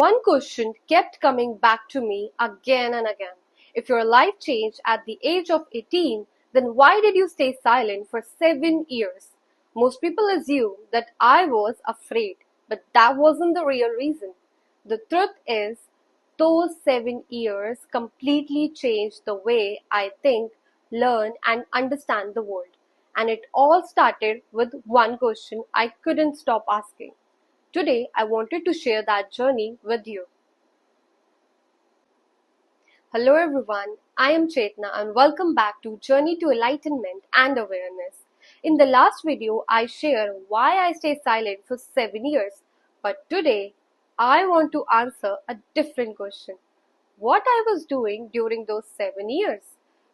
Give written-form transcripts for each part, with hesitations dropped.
One question kept coming back to me again and again. If your life changed at the age of 18, then why did you stay silent for 7 years? Most people assume that I was afraid, but that wasn't the real reason. The truth is, those 7 years completely changed the way I think, learn, and understand the world. And it all started with one question I couldn't stop asking. Today, I wanted to share that journey with you. Hello everyone, I am Chetna and welcome back to Journey to Enlightenment and Awareness. In the last video, I shared why I stayed silent for 7 years. But today, I want to answer a different question. What I was doing during those 7 years?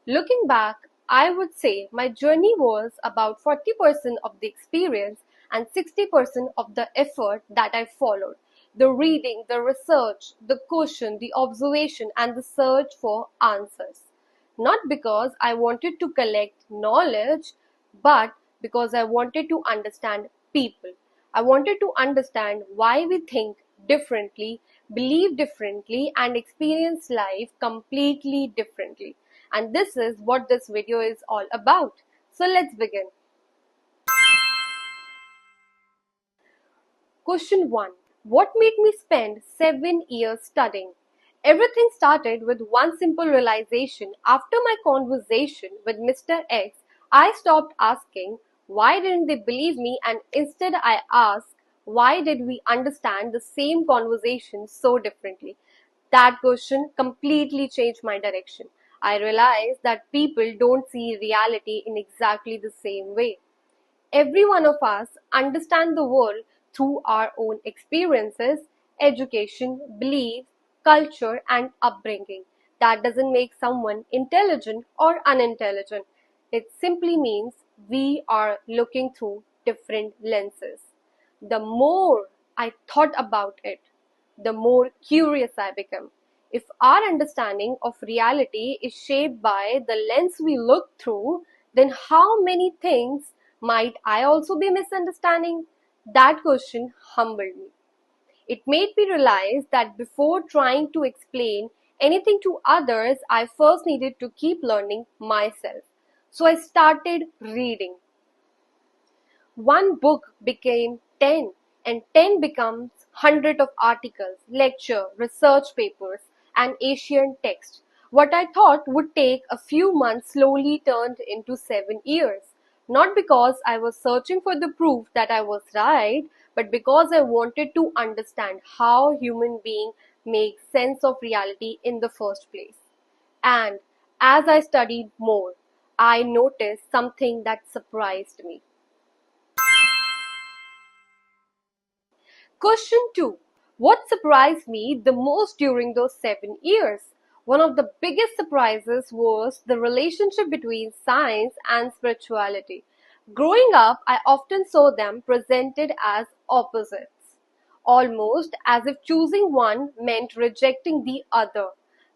Looking back, I would say my journey was about 40% of the experience and 60% of the effort that I followed. The reading, the research, the question, the observation, and the search for answers. Not because I wanted to collect knowledge, but because I wanted to understand people. I wanted to understand why we think differently, believe differently, and experience life completely differently. And this is what this video is all about. So let's begin. Question 1. What made me spend 7 years studying? Everything started with one simple realization. After my conversation with Mr. X, I stopped asking, why didn't they believe me? And instead I asked, why did we understand the same conversation so differently? That question completely changed my direction. I realized that people don't see reality in exactly the same way. Every one of us understand the world through our own experiences, education, beliefs, culture, and upbringing. That doesn't make someone intelligent or unintelligent. It simply means we are looking through different lenses. The more I thought about it, the more curious I become. If our understanding of reality is shaped by the lens we look through, then how many things might I also be misunderstanding? That question humbled me. It made me realize that before trying to explain anything to others, I first needed to keep learning myself. So I started reading. One book became 10, and 10 becomes hundred of articles, lecture, research papers, and ancient text. What I thought would take a few months slowly turned into 7 years. Not because I was searching for the proof that I was right, but because I wanted to understand how human beings make sense of reality in the first place. And as I studied more, I noticed something that surprised me. Question 2. What surprised me the most during those 7 years? One of the biggest surprises was the relationship between science and spirituality. Growing up, I often saw them presented as opposites, almost as if choosing one meant rejecting the other.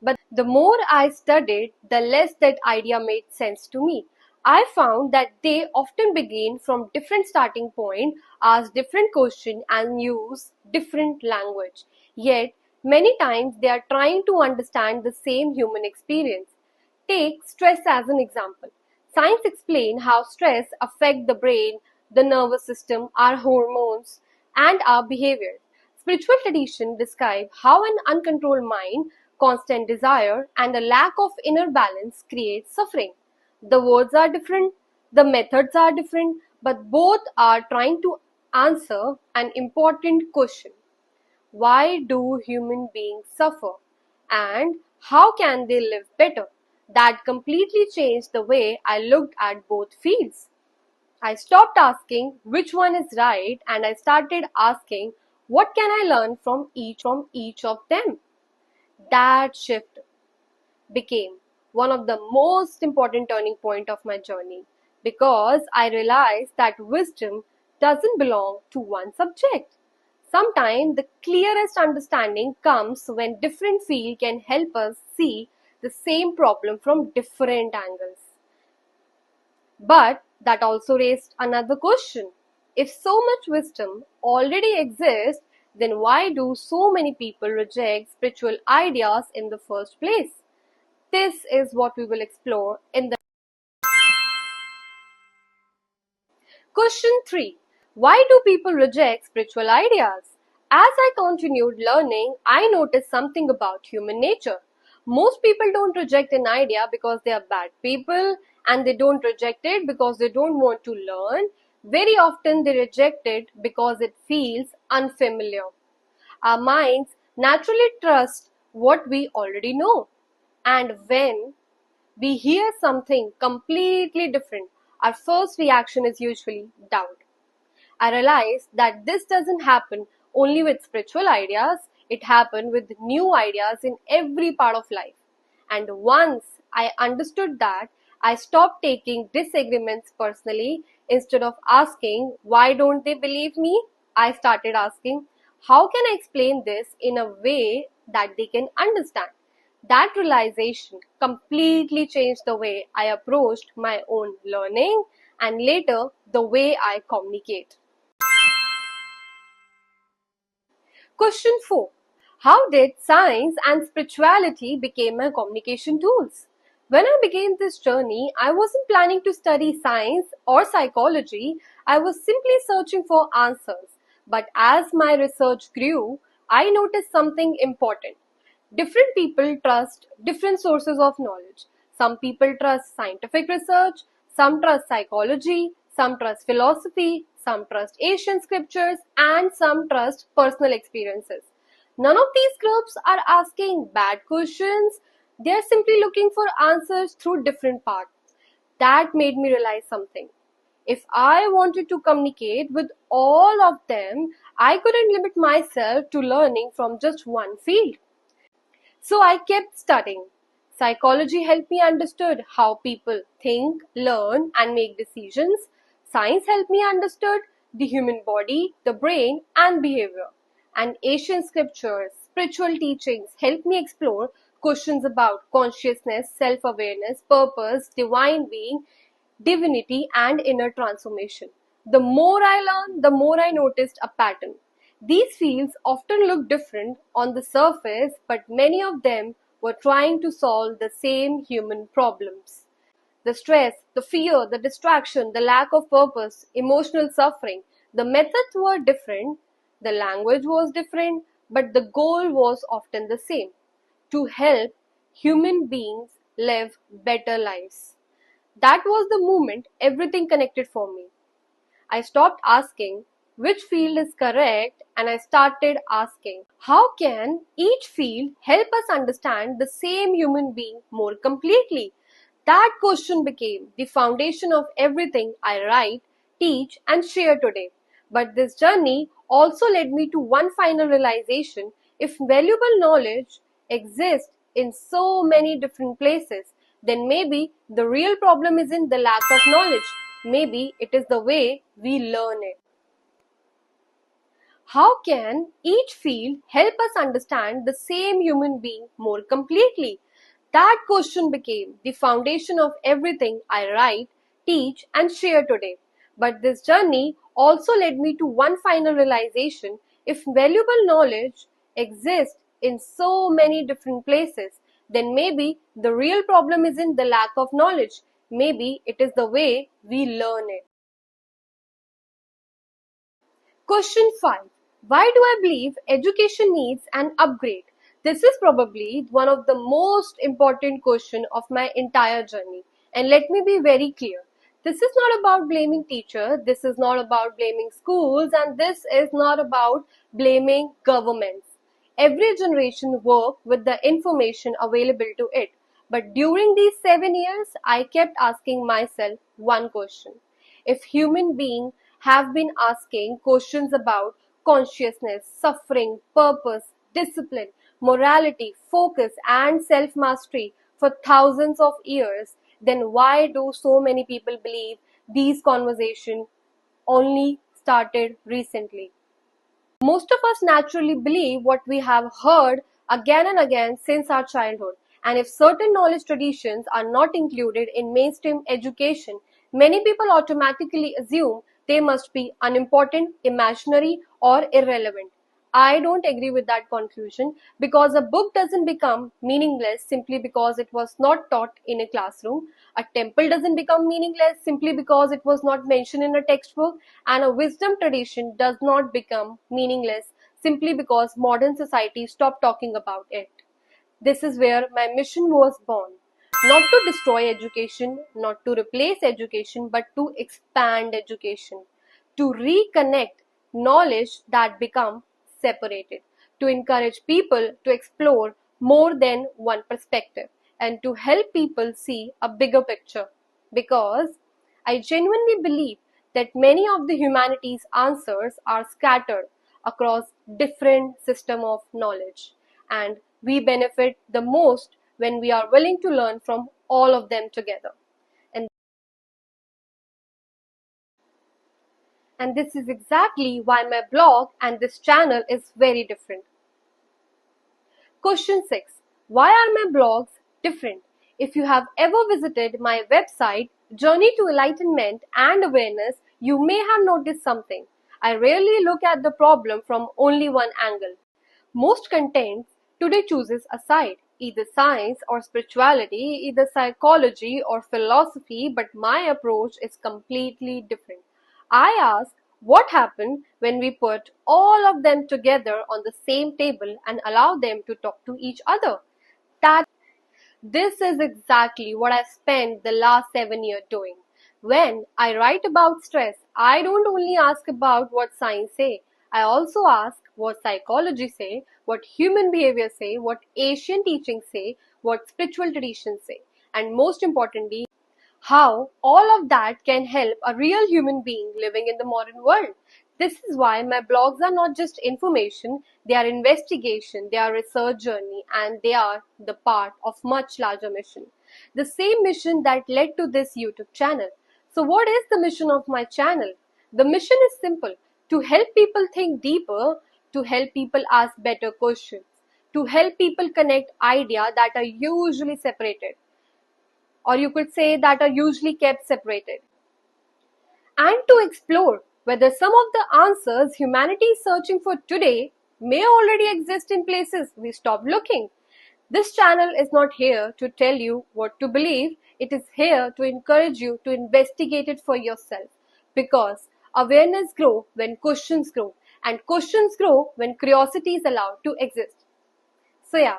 But the more I studied, the less that idea made sense to me. I found that they often begin from different starting point, ask different questions, and use different language. Yet, many times they are trying to understand the same human experience. Take stress as an example. Science explains how stress affects the brain, the nervous system, our hormones, and our behavior. Spiritual tradition describe how an uncontrolled mind, constant desire, and a lack of inner balance creates suffering. The words are different, the methods are different, but both are trying to answer an important question. Why do human beings suffer? And how can they live better? That completely changed the way I looked at both fields. I stopped asking which one is right and I started asking what can I learn from each of them. That shift became one of the most important turning point of my journey because I realized that wisdom doesn't belong to one subject. Sometimes the clearest understanding comes when different fields can help us see the same problem from different angles. But that also raised another question. If so much wisdom already exists, then why do so many people reject spiritual ideas in the first place? This is what we will explore in the Question 3. Why do people reject spiritual ideas? As I continued learning, I noticed something about human nature. Most people don't reject an idea because they are bad people, and they don't reject it because they don't want to learn. Very often they reject it because it feels unfamiliar. Our minds naturally trust what we already know. And when we hear something completely different, our first reaction is usually doubt. I realized that this doesn't happen only with spiritual ideas, it happens with new ideas in every part of life. And once I understood that, I stopped taking disagreements personally. Instead of asking, why don't they believe me? I started asking, how can I explain this in a way that they can understand? That realization completely changed the way I approached my own learning and later the way I communicate. Question 4. How did science and spirituality become my communication tools? When I began this journey, I wasn't planning to study science or psychology. I was simply searching for answers. But as my research grew, I noticed something important. Different people trust different sources of knowledge. Some people trust scientific research, some trust psychology, some trust philosophy, some trust ancient scriptures, and some trust personal experiences. None of these groups are asking bad questions, they are simply looking for answers through different paths. That made me realize something. If I wanted to communicate with all of them, I couldn't limit myself to learning from just one field. So I kept studying. Psychology helped me understood how people think, learn and make decisions. Science helped me understood the human body, the brain and behavior. And Asian scriptures, spiritual teachings helped me explore questions about consciousness, self-awareness, purpose, divine being, divinity and inner transformation. The more I learned, the more I noticed a pattern. These fields often look different on the surface, but many of them were trying to solve the same human problems. The stress, the fear, the distraction, the lack of purpose, emotional suffering. The methods were different, the language was different, but the goal was often the same: to help human beings live better lives. That was the moment everything connected for me. I stopped asking which field is correct and I started asking how can each field help us understand the same human being more completely? That question became the foundation of everything I write, teach, and share today. But this journey also led me to one final realization: if valuable knowledge exists in so many different places, then maybe the real problem isn't the lack of knowledge. Maybe it is the way we learn it. How can each field help us understand the same human being more completely? That question became the foundation of everything I write, teach, and share today. But this journey also led me to one final realization: if valuable knowledge exists in so many different places, then maybe the real problem isn't the lack of knowledge. Maybe it is the way we learn it. Question 5. Why do I believe education needs an upgrade? This is probably one of the most important questions of my entire journey. And let me be very clear. This is not about blaming teachers, this is not about blaming schools, and this is not about blaming governments. Every generation worked with the information available to it. But during these 7 years, I kept asking myself one question: if human beings have been asking questions about consciousness, suffering, purpose, discipline, morality, focus, and self mastery for thousands of years, then why do so many people believe these conversations only started recently? Most of us naturally believe what we have heard again and again since our childhood. And if certain knowledge traditions are not included in mainstream education, many people automatically assume they must be unimportant, imaginary, or irrelevant. I don't agree with that conclusion because a book doesn't become meaningless simply because it was not taught in a classroom. A temple doesn't become meaningless simply because it was not mentioned in a textbook. And a wisdom tradition does not become meaningless simply because modern society stopped talking about it. This is where my mission was born. Not to destroy education, not to replace education, but to expand education. To reconnect knowledge that become separated. To encourage people to explore more than one perspective. And to help people see a bigger picture. Because I genuinely believe that many of the humanity's answers are scattered across different system of knowledge, and we benefit the most when we are willing to learn from all of them together. And this is exactly why my blog and this channel is very different. Question 6. Why are my blogs different? If you have ever visited my website, Journey to Enlightenment and Awareness, you may have noticed something. I rarely look at the problem from only one angle. Most content today chooses a side, either science or spirituality, either psychology or philosophy, but my approach is completely different. I ask what happened when we put all of them together on the same table and allow them to talk to each other. That this is exactly what I spent the last 7 years doing. When I write about stress, I don't only ask about what science say. I also ask what psychology say, what human behavior say, what Asian teachings say, what spiritual traditions say, and most importantly, how all of that can help a real human being living in the modern world. This is why my blogs are not just information, they are investigation, they are research journey, and they are the part of much larger mission. The same mission that led to this YouTube channel. So what is the mission of my channel? The mission is simple: to help people think deeper, to help people ask better questions, to help people connect ideas that are usually separated, or you could say that are usually kept separated, and to explore whether some of the answers humanity is searching for today may already exist in places we stopped looking. This channel is not here to tell you what to believe, it is here to encourage you to investigate it for yourself. Because awareness grows when questions grow, and questions grow when curiosity is allowed to exist. So, yeah,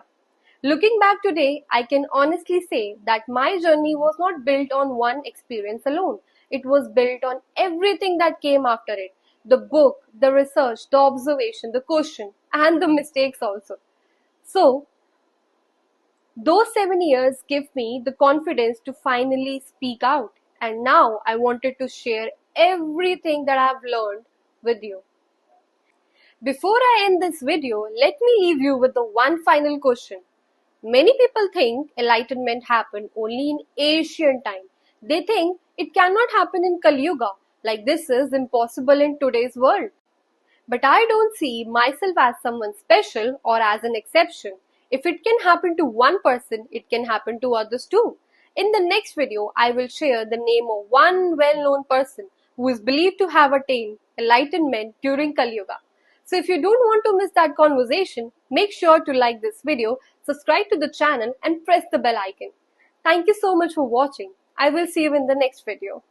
looking back today, I can honestly say that my journey was not built on one experience alone. It was built on everything that came after it: the book, the research, the observation, the question, and the mistakes also. So, those 7 years give me the confidence to finally speak out. And now I wanted to share everything that I've learned with you. Before I end this video, let me leave you with the one final question. Many people think enlightenment happened only in ancient time. They think it cannot happen in Kali Yuga, like this is impossible in today's world. But I don't see myself as someone special or as an exception. If it can happen to one person, it can happen to others too. In the next video, I will share the name of one well-known person who is believed to have attained enlightenment during Kali Yuga. So if you don't want to miss that conversation, make sure to like this video, subscribe to the channel and press the bell icon. Thank you so much for watching. I will see you in the next video.